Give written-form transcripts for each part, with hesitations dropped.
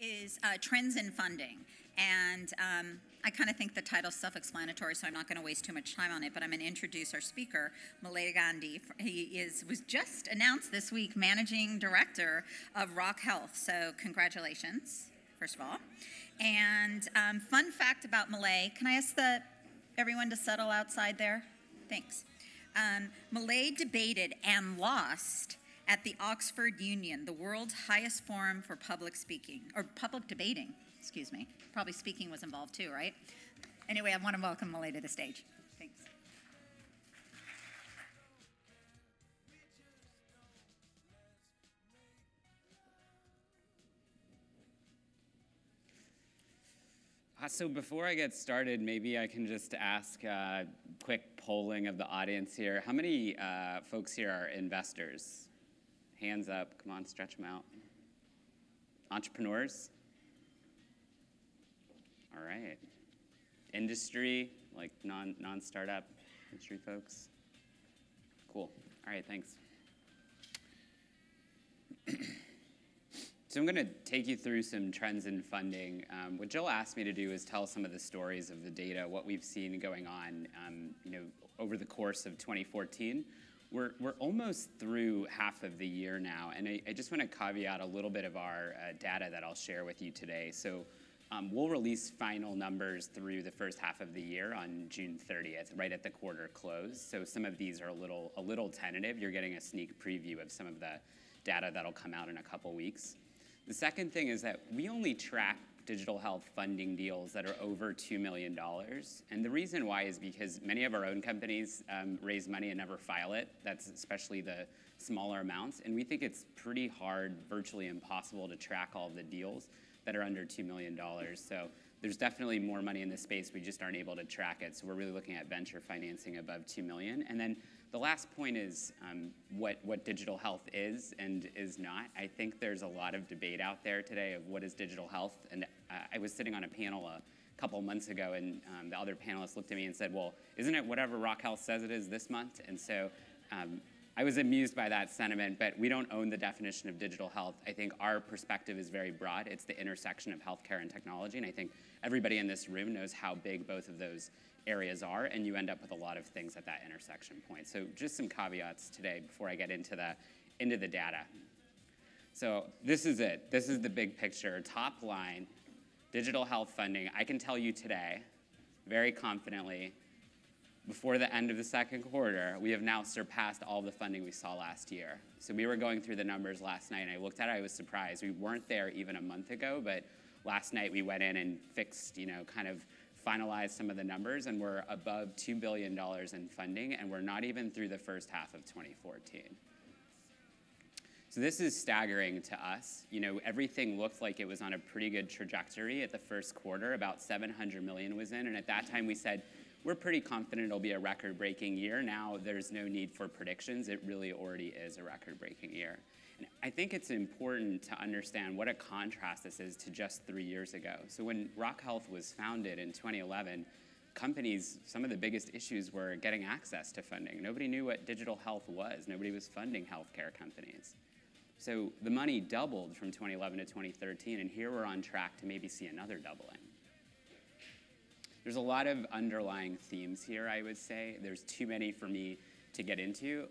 is Trends in Funding. And I kind of think the title's self-explanatory, so I'm not going to waste too much time on it, but I'm going to introduce our speaker, Malay Gandhi. He was just announced this week Managing Director of Rock Health, so congratulations, first of all. And fun fact about Malay, can I ask everyone to settle outside there? Thanks. Malay debated and lost at the Oxford Union, the world's highest forum for public speaking, or public debating, excuse me. Probably speaking was involved too, right? Anyway, I want to welcome Malay to the stage. Thanks. So before I get started, maybe I can just ask a quick polling of the audience here. How many folks here are investors? Hands up, come on, stretch them out. Entrepreneurs? All right. Industry, like non-startup industry folks? Cool, all right, thanks. So I'm gonna take you through some trends in funding. What Jill asked me to do is tell some of the stories of the data, what we've seen going on over the course of 2014. We're almost through half of the year now, and I just want to caveat a little bit of our data that I'll share with you today. So we'll release final numbers through the first half of the year on June 30th, right at the quarter close. So some of these are a little tentative. You're getting a sneak preview of some of the data that'll come out in a couple weeks. The second thing is that we only track digital health funding deals that are over $2 million. And the reason why is because many of our own companies raise money and never file it. That's especially the smaller amounts. And we think it's pretty hard, virtually impossible to track all of the deals that are under $2 million. So there's definitely more money in this space. We just aren't able to track it. So we're really looking at venture financing above $2 million. And then the last point is what digital health is and is not. I think there's a lot of debate out there today of what is digital health. And I was sitting on a panel a couple months ago, and the other panelists looked at me and said, well, isn't it whatever Rock Health says it is this month? And so I was amused by that sentiment, but we don't own the definition of digital health. I think our perspective is very broad. It's the intersection of healthcare and technology, and I think everybody in this room knows how big both of those areas are, and you end up with a lot of things at that intersection point. So just some caveats today before I get into the data. So this is it. This is the big picture. Top line, digital health funding. I can tell you today, very confidently, before the end of the second quarter, we have now surpassed all the funding we saw last year. So we were going through the numbers last night, and I looked at it, I was surprised. We weren't there even a month ago, but last night we went in and fixed, kind of finalized some of the numbers, and we're above $2 billion in funding, and we're not even through the first half of 2014. So this is staggering to us. Everything looked like it was on a pretty good trajectory at the first quarter. About $700 million was in, and at that time we said, we're pretty confident it'll be a record-breaking year. Now there's no need for predictions. It really already is a record-breaking year. And I think it's important to understand what a contrast this is to just 3 years ago. So when Rock Health was founded in 2011, companies, some of the biggest issues were getting access to funding. Nobody knew what digital health was. Nobody was funding healthcare companies. So the money doubled from 2011 to 2013, and here we're on track to maybe see another doubling. There's a lot of underlying themes here, I would say. There's too many for me to get into.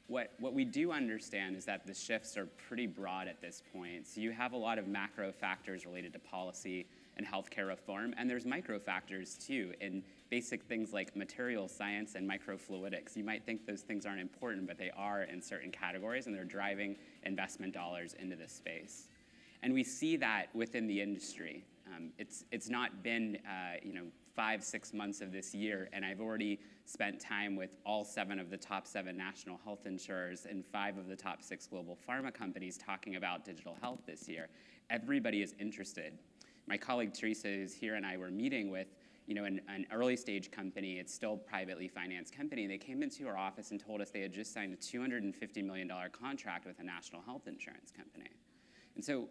What we do understand is that the shifts are pretty broad at this point. So you have a lot of macro factors related to policy and healthcare reform, and there's micro factors too in basic things like material science and microfluidics. You might think those things aren't important, but they are in certain categories, and they're driving investment dollars into this space. And we see that within the industry. It's not been 5-6 months of this year, and I've already spent time with all 7 of the top 7 national health insurers and 5 of the top 6 global pharma companies talking about digital health this year. Everybody is interested. My colleague Teresa, who's here, and I were meeting with an early stage company. It's still a privately financed company. They came into our office and told us they had just signed a $250 million contract with a national health insurance company. And so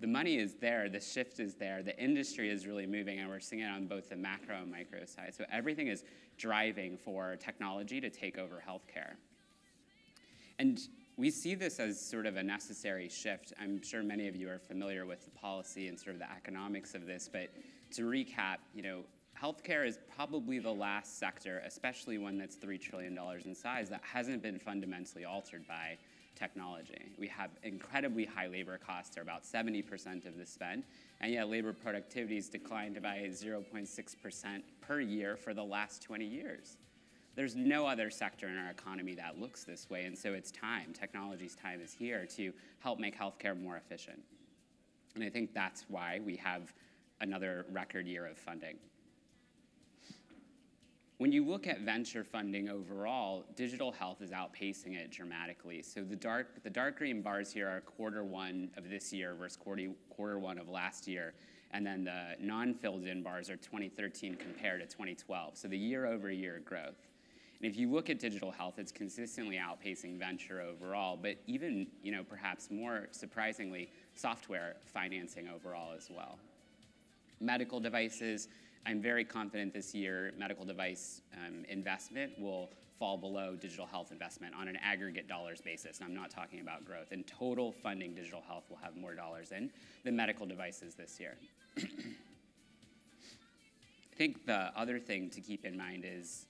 the money is there, the shift is there, the industry is really moving, and we're seeing it on both the macro and micro side. So everything is driving for technology to take over healthcare. And we see this as sort of a necessary shift. I'm sure many of you are familiar with the policy and sort of the economics of this, but to recap, healthcare is probably the last sector, especially one that's $3 trillion in size, that hasn't been fundamentally altered by technology. We have incredibly high labor costs, they're about 70% of the spend, and yet labor productivity has declined by 0.6% per year for the last 20 years. There's no other sector in our economy that looks this way, and so it's time, technology's time is here to help make healthcare more efficient. And I think that's why we have another record year of funding. When you look at venture funding overall, digital health is outpacing it dramatically. So the dark green bars here are quarter 1 of this year versus quarter 1 of last year. And then the non-filled in bars are 2013 compared to 2012. So the year-over-year growth. And if you look at digital health, it's consistently outpacing venture overall, but even, perhaps more surprisingly, software financing overall as well. Medical devices, I'm very confident this year medical device investment will fall below digital health investment on an aggregate dollars basis. And I'm not talking about growth. In total funding, digital health will have more dollars in than medical devices this year. I think the other thing to keep in mind is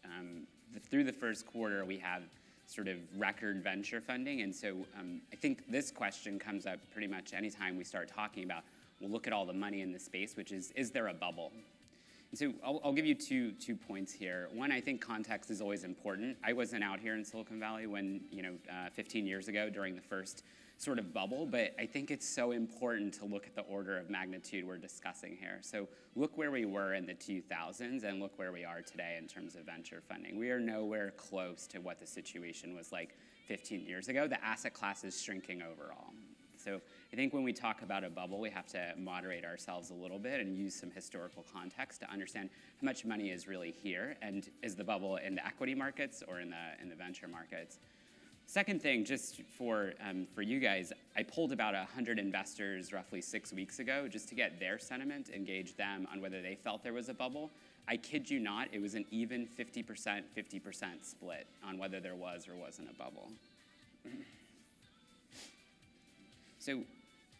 through the first quarter, we have sort of record venture funding. And so I think this question comes up pretty much anytime we start talking about, we'll look at all the money in the space, which is there a bubble? And so I'll give you two points here. One, I think context is always important. I wasn't out here in Silicon Valley when, 15 years ago during the first sort of bubble, but I think it's so important to look at the order of magnitude we're discussing here. So look where we were in the 2000s and look where we are today in terms of venture funding. We are nowhere close to what the situation was like 15 years ago. The asset class is shrinking overall. So I think when we talk about a bubble, we have to moderate ourselves a little bit and use some historical context to understand how much money is really here, and is the bubble in the equity markets or in the venture markets. Second thing, just for you guys, I polled about 100 investors roughly 6 weeks ago just to get their sentiment, engage them on whether they felt there was a bubble. I kid you not, it was an even 50% split on whether there was or wasn't a bubble. So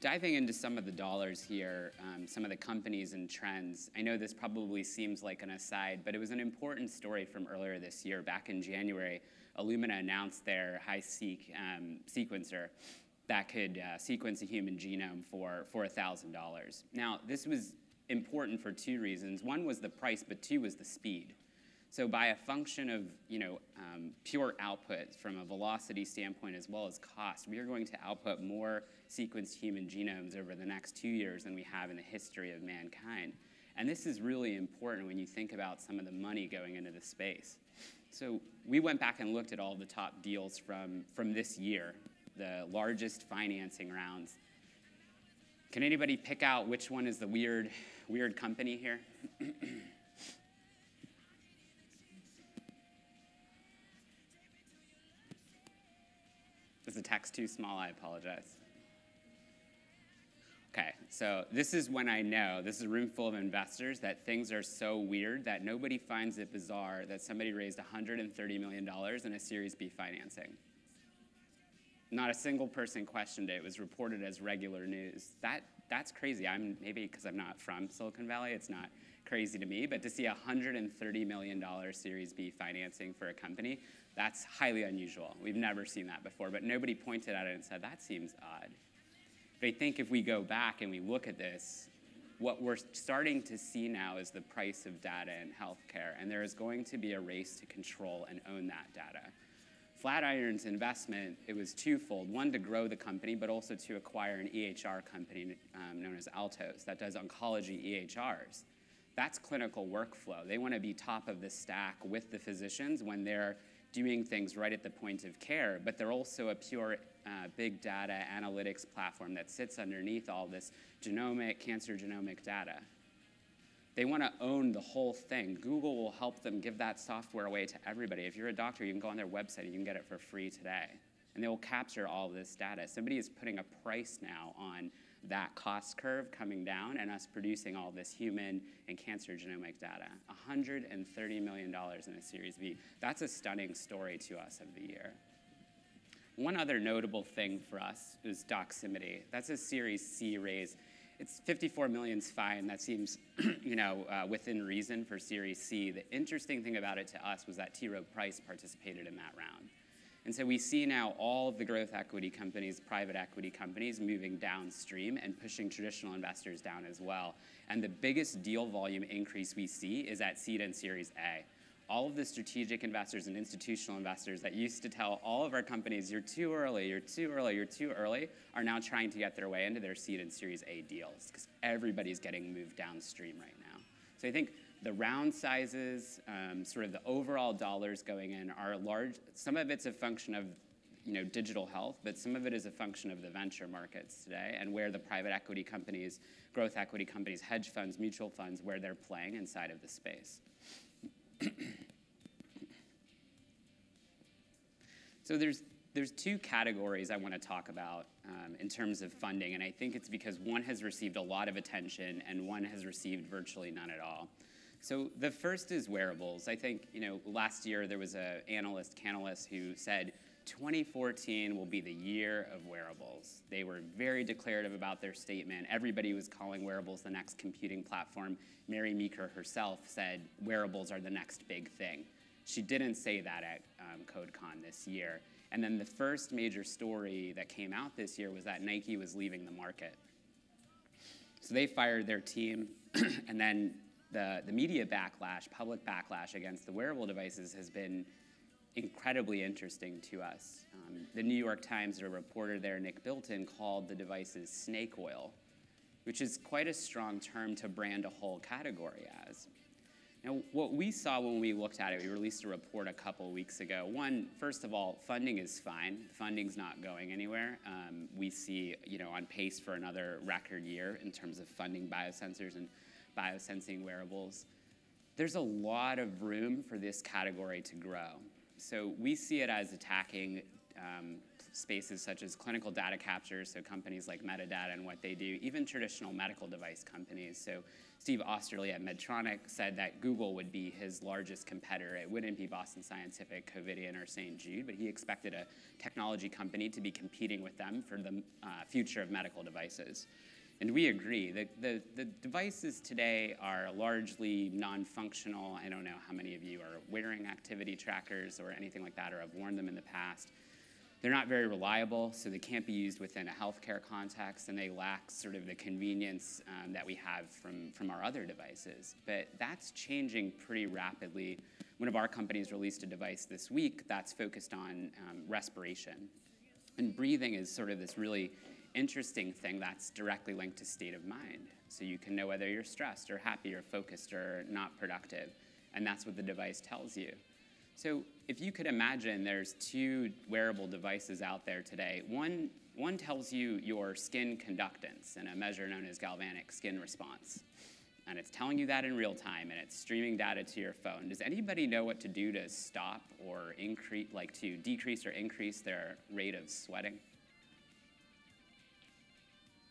diving into some of the dollars here, some of the companies and trends, I know this probably seems like an aside, but it was an important story from earlier this year. Back in January, Illumina announced their high-seq sequencer that could sequence a human genome for $1,000. Now, this was important for two reasons. One was the price, but two was the speed. So by a function of pure output from a velocity standpoint as well as cost, we are going to output more sequenced human genomes over the next 2 years than we have in the history of mankind. And this is really important when you think about some of the money going into the space. So we went back and looked at all the top deals from this year, the largest financing rounds. Can anybody pick out which one is the weird company here? Is the text too small? I apologize. Okay, so this is when I know, this is a room full of investors, that things are so weird that nobody finds it bizarre that somebody raised $130 million in a Series B financing. Not a single person questioned it. It was reported as regular news. That's crazy. Maybe because I'm not from Silicon Valley, it's not crazy to me, but to see $130 million Series B financing for a company, that's highly unusual. We've never seen that before, but nobody pointed at it and said, that seems odd. But I think if we go back and we look at this, what we're starting to see now is the price of data in healthcare, and there is going to be a race to control and own that data. Flatiron's investment, it was twofold. One, to grow the company, but also to acquire an EHR company known as Altos that does oncology EHRs. That's clinical workflow. They want to be top of the stack with the physicians when they're doing things right at the point of care, but they're also a pure big data analytics platform that sits underneath all this cancer genomic data. They want to own the whole thing. Google will help them give that software away to everybody. If you're a doctor, you can go on their website, you can get it for free today. And they will capture all of this data. Somebody is putting a price now on that cost curve coming down and us producing all this human and cancer genomic data. $130 million in a Series B. That's a stunning story to us of the year. One other notable thing for us is Doximity. That's a Series C raise. It's 54 million's fine. That seems, within reason for Series C. The interesting thing about it to us was that T. Rowe Price participated in that round. And so we see now all of the growth equity companies, private equity companies, moving downstream and pushing traditional investors down as well. And the biggest deal volume increase we see is at seed and Series A. All of the strategic investors and institutional investors that used to tell all of our companies, you're too early, you're too early, you're too early, are now trying to get their way into their seed and Series A deals, because everybody's getting moved downstream right now. So I think the round sizes, sort of the overall dollars going in are large. Some of it's a function of digital health, but some of it is a function of the venture markets today and where the private equity companies, growth equity companies, hedge funds, mutual funds, where they're playing inside of the space. So there's two categories I want to talk about in terms of funding, and I think it's because one has received a lot of attention and one has received virtually none at all. So the first is wearables. I think last year there was an analyst, Canalys, who said 2014 will be the year of wearables. They were very declarative about their statement. Everybody was calling wearables the next computing platform. Mary Meeker herself said wearables are the next big thing. She didn't say that at CodeCon this year. And then the first major story that came out this year was that Nike was leaving the market. So they fired their team, and then the media backlash, public backlash against the wearable devices has been incredibly interesting to us. The New York Times, a reporter there, Nick Bilton, called the devices snake oil, which is quite a strong term to brand a whole category as. Now, what we saw when we looked at it, we released a report a couple weeks ago. One, first of all, funding is fine. Funding's not going anywhere. We see, on pace for another record year in terms of funding biosensors and biosensing wearables. There's a lot of room for this category to grow. So we see it as attacking spaces such as clinical data capture, so companies like Metadata and what they do, even traditional medical device companies. So Steve Osterly at Medtronic said that Google would be his largest competitor. It wouldn't be Boston Scientific, Covidien, or St. Jude, but he expected a technology company to be competing with them for the future of medical devices. And we agree. The devices today are largely non-functional. I don't know how many of you are wearing activity trackers or anything like that or have worn them in the past. They're not very reliable, so they can't be used within a healthcare context, and they lack sort of the convenience that we have from our other devices. But that's changing pretty rapidly. One of our companies released a device this week that's focused on respiration. And breathing is sort of this really interesting thing that's directly linked to state of mind. So you can know whether you're stressed or happy or focused or not productive, and that's what the device tells you. So if you could imagine, there's two wearable devices out there today. One tells you your skin conductance in a measure known as galvanic skin response. And it's telling you that in real time, and it's streaming data to your phone. Does anybody know what to do to stop or increase, to decrease or increase their rate of sweating?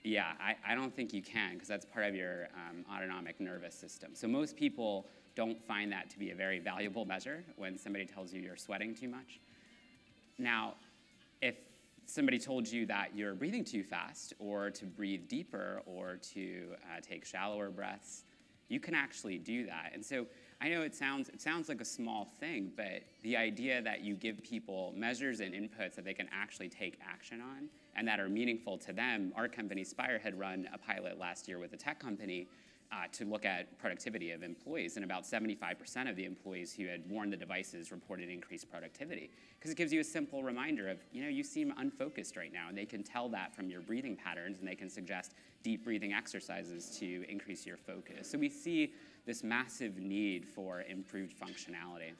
Yeah, I don't think you can, because that's part of your autonomic nervous system. So most people don't find that to be a very valuable measure when somebody tells you you're sweating too much. Now, if somebody told you that you're breathing too fast, or to breathe deeper, or to take shallower breaths, you can actually do that. And so I know it sounds like a small thing, but the idea that you give people measures and inputs that they can actually take action on and that are meaningful to them. Our company, Spire, had run a pilot last year with a tech company to look at productivity of employees, and about 75% of the employees who had worn the devices reported increased productivity, because it gives you a simple reminder of, you seem unfocused right now, and they can tell that from your breathing patterns, and they can suggest deep breathing exercises to increase your focus. So we see this massive need for improved functionality,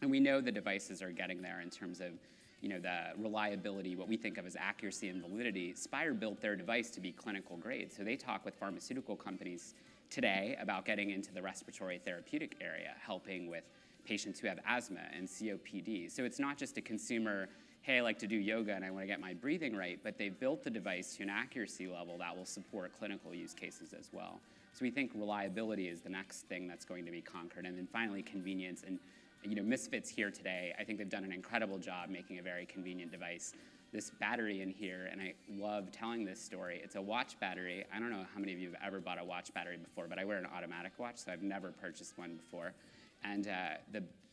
and we know the devices are getting there in terms of the reliability, what we think of as accuracy and validity. Spire built their device to be clinical grade, so they talk with pharmaceutical companies today about getting into the respiratory therapeutic area, helping with patients who have asthma and COPD. So it's not just a consumer, hey, I like to do yoga and I want to get my breathing right, but they've built the device to an accuracy level that will support clinical use cases as well. So we think reliability is the next thing that's going to be conquered. And then finally, convenience. And Misfit's here today. I think they've done an incredible job making a very convenient device. This battery in here, and I love telling this story. It's a watch battery. I don't know how many of you have ever bought a watch battery before, but I wear an automatic watch, so I've never purchased one before. And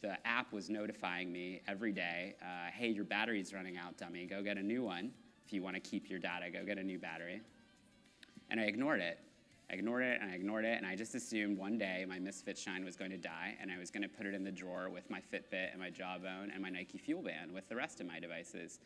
the app was notifying me every day, hey, your battery's running out, dummy. Go get a new one. If you want to keep your data, go get a new battery. And I ignored it. I ignored it, and I ignored it, and I just assumed one day my Misfit Shine was going to die, and I was going to put it in the drawer with my Fitbit and my Jawbone and my Nike Fuel Band with the rest of my devices.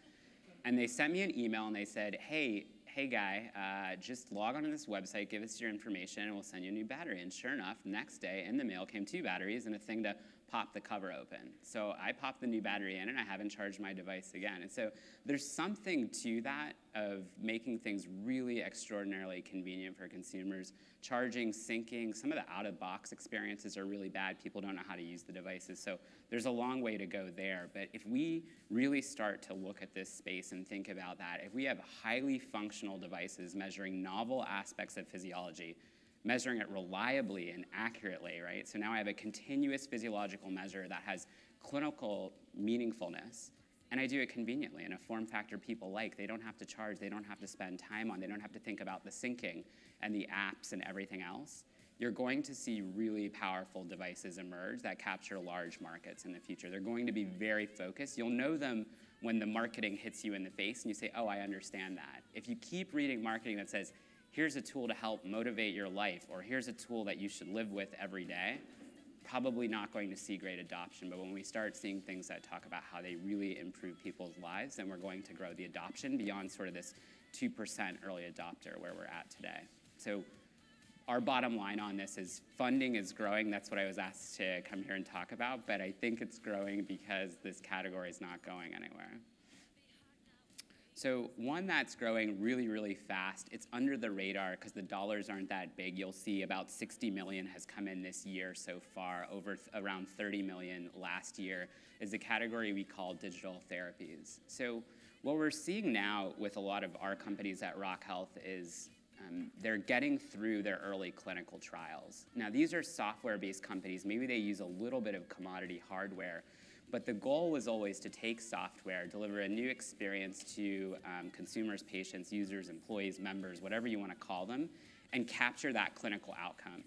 And they sent me an email, and they said, hey guy, just log onto this website, give us your information, and we'll send you a new battery. And sure enough, the next day in the mail came 2 batteries and a thing to pop the cover open. So I popped the new battery in, and I haven't charged my device again. And so there's something to that of making things really extraordinarily convenient for consumers. Charging, syncing, some of the out-of-box experiences are really bad. People don't know how to use the devices. So there's a long way to go there. But if we really start to look at this space and think about that, if we have highly functional devices measuring novel aspects of physiology, measuring it reliably and accurately, right? So now I have a continuous physiological measure that has clinical meaningfulness, and I do it conveniently in a form factor people like. They don't have to charge, they don't have to spend time on, they don't have to think about the syncing and the apps and everything else. You're going to see really powerful devices emerge that capture large markets in the future. They're going to be very focused. You'll know them when the marketing hits you in the face and you say, oh, I understand that. If you keep reading marketing that says, here's a tool to help motivate your life, or here's a tool that you should live with every day, probably not going to see great adoption. But when we start seeing things that talk about how they really improve people's lives, then we're going to grow the adoption beyond sort of this 2% early adopter where we're at today. So our bottom line on this is funding is growing. That's what I was asked to come here and talk about, but I think it's growing because this category is not going anywhere. So one that's growing really, really fast, it's under the radar because the dollars aren't that big. You'll see about 60 million has come in this year so far, over around 30 million last year, is a category we call digital therapies. So what we're seeing now with a lot of our companies at Rock Health is they're getting through their early clinical trials. Now, these are software-based companies. Maybe they use a little bit of commodity hardware, but the goal was always to take software, deliver a new experience to consumers, patients, users, employees, members, whatever you want to call them, and capture that clinical outcome.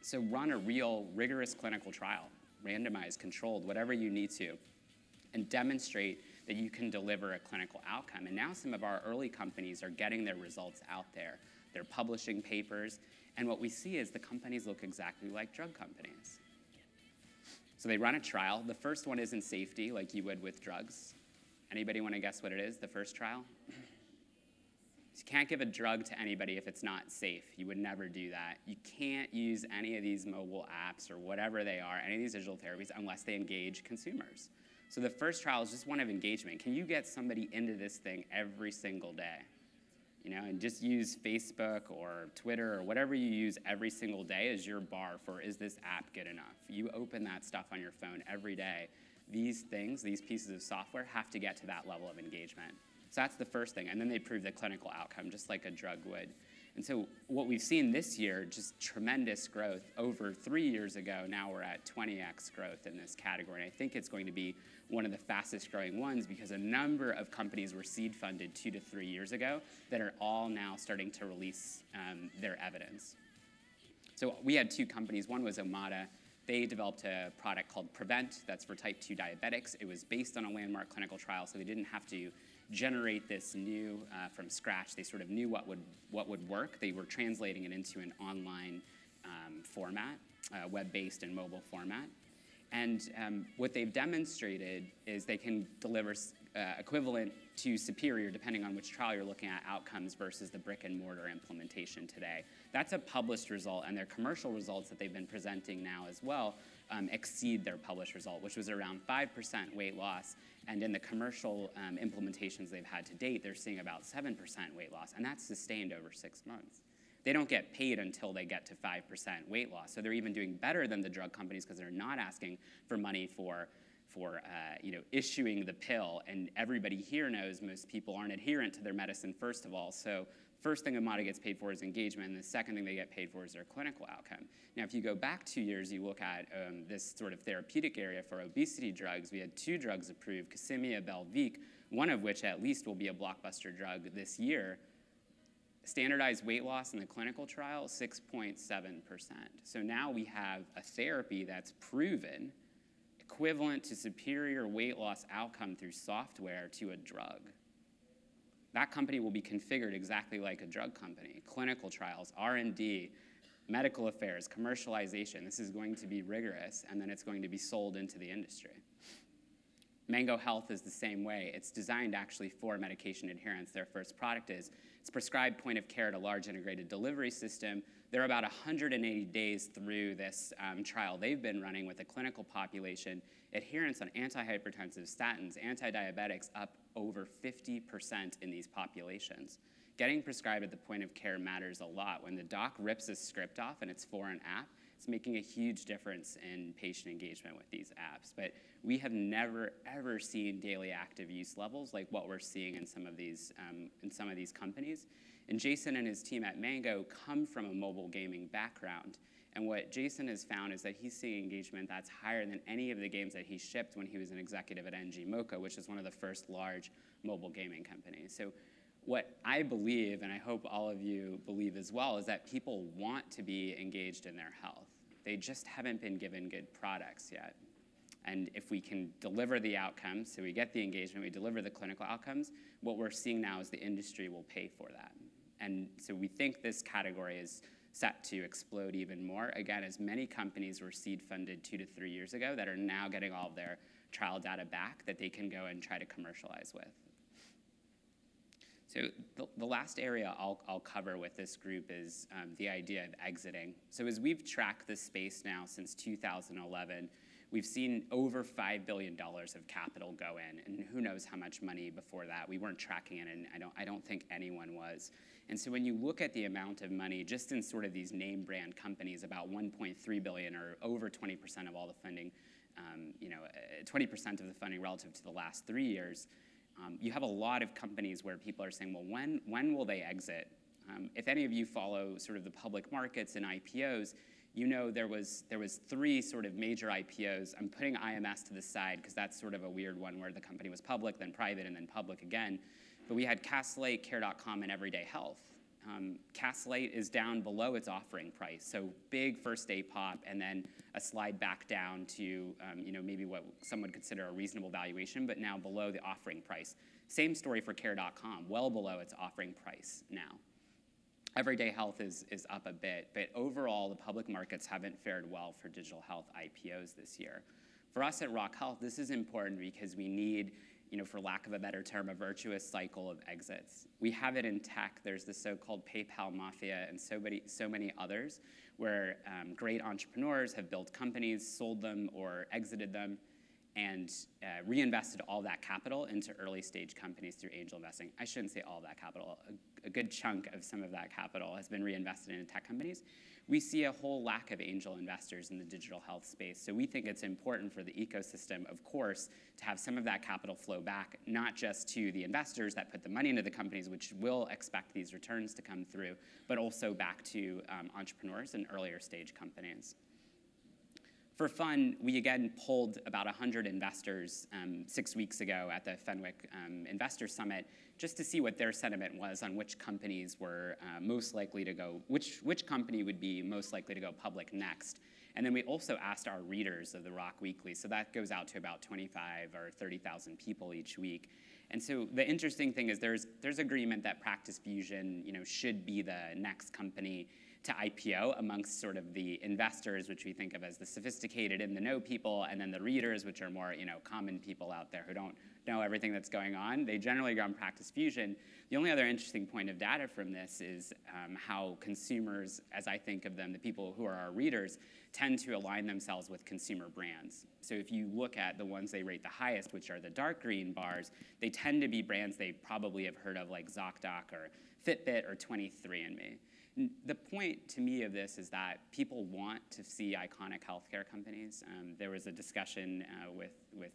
So run a real, rigorous clinical trial, randomized, controlled, whatever you need to, and demonstrate that you can deliver a clinical outcome. And now some of our early companies are getting their results out there. They're publishing papers, and what we see is the companies look exactly like drug companies. So they run a trial. The first one isn't safety like you would with drugs. Anybody want to guess what it is, the first trial? You can't give a drug to anybody if it's not safe. You would never do that. You can't use any of these mobile apps or whatever they are, any of these digital therapies, unless they engage consumers. So the first trial is just one of engagement. Can you get somebody into this thing every single day? And just use Facebook or Twitter or whatever you use every single day as your bar for, is this app good enough? You open that stuff on your phone every day. These things, these pieces of software have to get to that level of engagement. So that's the first thing. And then they prove the clinical outcome, just like a drug would. And so what we've seen this year, just tremendous growth. Over 3 years ago, now we're at 20x growth in this category. And I think it's going to be one of the fastest growing ones because a number of companies were seed funded 2 to 3 years ago that are all now starting to release their evidence. So we had 2 companies. One was Omada. They developed a product called Prevent that's for type 2 diabetics. It was based on a landmark clinical trial, so they didn't have to generate this new from scratch. They sort of knew what would work. They were translating it into an online format, web-based and mobile format. And what they've demonstrated is they can deliver equivalent to superior, depending on which trial you're looking at, outcomes versus the brick and mortar implementation today. That's a published result, and their commercial results that they've been presenting now as well exceed their published result, which was around 5% weight loss. And in the commercial implementations they've had to date, they're seeing about 7% weight loss, and that's sustained over 6 months. They don't get paid until they get to 5% weight loss. So they're even doing better than the drug companies because they're not asking for money for issuing the pill. And everybody here knows most people aren't adherent to their medicine, first of all. So first thing a model gets paid for is engagement, and the second thing they get paid for is their clinical outcome. Now, if you go back 2 years, you look at this sort of therapeutic area for obesity drugs. We had 2 drugs approved, Casimia, Belviq, one of which at least will be a blockbuster drug this year. Standardized weight loss in the clinical trial, 6.7%. So now we have a therapy that's proven equivalent to superior weight loss outcome through software to a drug. That company will be configured exactly like a drug company. Clinical trials, R&D, medical affairs, commercialization. This is going to be rigorous, and then it's going to be sold into the industry. Mango Health is the same way. It's designed actually for medication adherence. Their first product is, it's prescribed point of care at a large integrated delivery system. They're about 180 days through this trial they've been running with a clinical population. Adherence on antihypertensive, statins, antidiabetics up over 50% in these populations. Getting prescribed at the point of care matters a lot. When the doc rips a script off and it's for an app, it's making a huge difference in patient engagement with these apps. But we have never, ever seen daily active use levels like what we're seeing in some of these companies. And Jason and his team at Mango come from a mobile gaming background. And what Jason has found is that he's seeing engagement that's higher than any of the games that he shipped when he was an executive at NG Mocha, which is one of the first large mobile gaming companies. So what I believe, and I hope all of you believe as well, is that people want to be engaged in their health. They just haven't been given good products yet. And if we can deliver the outcomes, so we get the engagement, we deliver the clinical outcomes, what we're seeing now is the industry will pay for that. And so we think this category is set to explode even more. Again, as many companies were seed funded 2 to 3 years ago that are now getting all of their trial data back that they can go and try to commercialize with. So the last area I'll cover with this group is the idea of exiting. So as we've tracked this space now since 2011, we've seen over $5 billion of capital go in, and who knows how much money before that. We weren't tracking it, and I don't think anyone was. And so when you look at the amount of money just in sort of these name brand companies, about 1.3 billion or over 20% of all the funding, 20% of the funding relative to the last 3 years, you have a lot of companies where people are saying, well, when will they exit? If any of you follow sort of the public markets and IPOs, you know there was 3 sort of major IPOs. I'm putting IMS to the side because that's sort of a weird one where the company was public, then private, and then public again. But we had Castlelake, Care.com, and Everyday Health. Castlelake is down below its offering price, so big first day pop, and then a slide back down to maybe what some would consider a reasonable valuation, but now below the offering price. Same story for Care.com, well below its offering price now. Everyday Health is up a bit, but overall, the public markets haven't fared well for digital health IPOs this year. For us at Rock Health, this is important because we need, for lack of a better term, a virtuous cycle of exits. We have it in tech. There's the so-called PayPal mafia and so many others where great entrepreneurs have built companies, sold them or exited them, and reinvested all that capital into early stage companies through angel investing. I shouldn't say all that capital. A good chunk of some of that capital has been reinvested into tech companies. We see a whole lack of angel investors in the digital health space. So we think it's important for the ecosystem, of course, to have some of that capital flow back, not just to the investors that put the money into the companies, which will expect these returns to come through, but also back to entrepreneurs and earlier stage companies. For fun, we again polled about 100 investors 6 weeks ago at the Fenwick Investor Summit just to see what their sentiment was on which companies were most likely to go, which company would be most likely to go public next. And then we also asked our readers of the Rock Weekly, so that goes out to about 25 or 30,000 people each week. And so the interesting thing is there's agreement that Practice Fusion should be the next company to IPO amongst sort of the investors, which we think of as the sophisticated in the know people, and then the readers, which are more common people out there who don't know everything that's going on. They generally go on Practice Fusion. The only other interesting point of data from this is how consumers, as I think of them, the people who are our readers, tend to align themselves with consumer brands. So if you look at the ones they rate the highest, which are the dark green bars, they tend to be brands they probably have heard of, like ZocDoc or Fitbit or 23andMe. The point to me of this is that people want to see iconic healthcare companies. There was a discussion with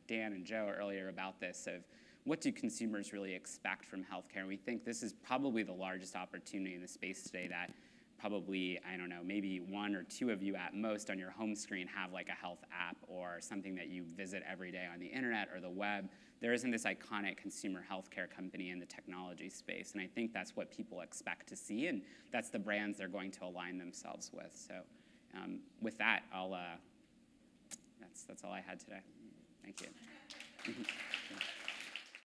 Dan and Joe earlier about this of what do consumers really expect from healthcare? And we think this is probably the largest opportunity in the space today that probably, I don't know, maybe one or two of you at most on your home screen have like a health app or something that you visit every day on the internet or the web. There isn't this iconic consumer healthcare company in the technology space, and I think that's what people expect to see, and that's the brands they're going to align themselves with. So with that, that's all I had today. Thank you.